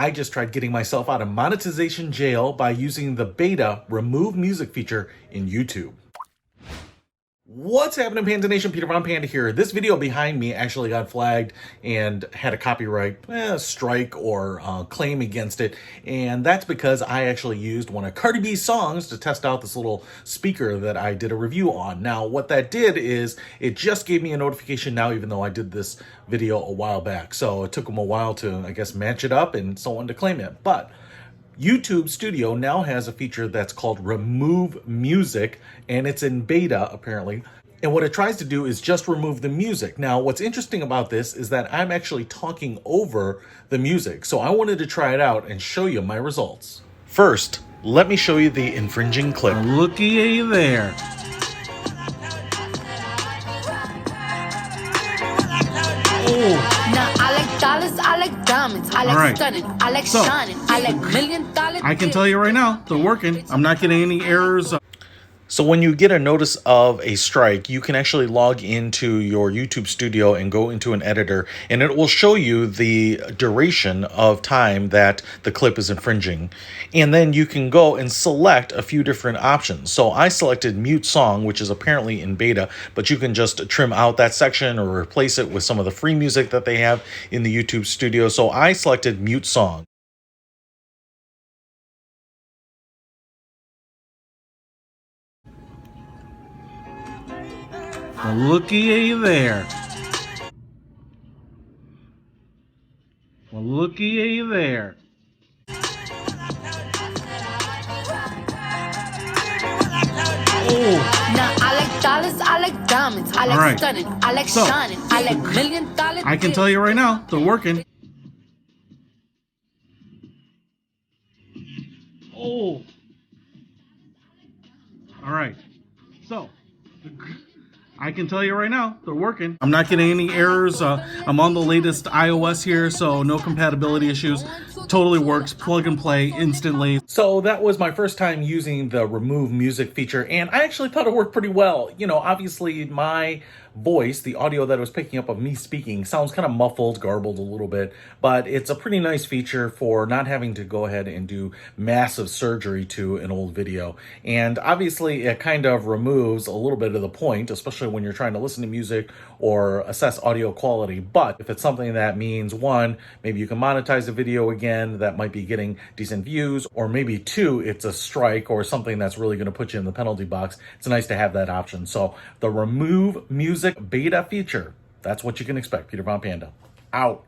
I just tried getting myself out of monetization jail by using the beta remove music feature in YouTube. What's happening, Panda Nation? Peter Von Panda here. This video behind me actually got flagged and had a copyright strike or claim against it. And that's because I actually used one of Cardi B's songs to test out this little speaker that I did a review on. Now, what that did is it just gave me a notification now, even though I did this video a while back. So it took them a while to, I guess, match it up and so on to claim it. But YouTube Studio now has a feature that's called Remove Music, and it's in beta, apparently. And what it tries to do is just remove the music. Now, what's interesting about this is that I'm actually talking over the music. So I wanted to try it out and show you my results. First, let me show you the infringing clip. Looky there. Now I like dollars, I like diamonds, I like stunning, I like shining, I like $1,000,000. I can tell you right now, they're working. I'm not getting any errors. So when you get a notice of a strike, you can actually log into your YouTube Studio and go into an editor, and it will show you the duration of time that the clip is infringing. And then you can go and select a few different options. So I selected mute song, which is apparently in beta, but you can just trim out that section or replace it with some of the free music that they have in the YouTube Studio. So I selected mute song. Well, looky there. Well, looky there. Now I like dollars, I like diamonds, I like stunning, I like shining, I like $1,000,000. I can tell you right now, they're working. All right. So, I can tell you right now, they're working. I'm not getting any errors. I'm on the latest iOS here, so no compatibility issues. Totally works, plug and play instantly. So that was my first time using the remove music feature, and I actually thought it worked pretty well. You know, obviously my voice, the audio that it was picking up of me speaking, sounds kind of muffled, garbled a little bit, but it's a pretty nice feature for not having to go ahead and do massive surgery to an old video. And obviously it kind of removes a little bit of the point, especially when you're trying to listen to music or assess audio quality. But if it's something that means, one, maybe you can monetize the video again, that might be getting decent views, or maybe two, it's a strike or something that's really going to put you in the penalty box, it's nice to have that option. So the remove music beta feature, that's what you can expect. Peter Von Panda, out.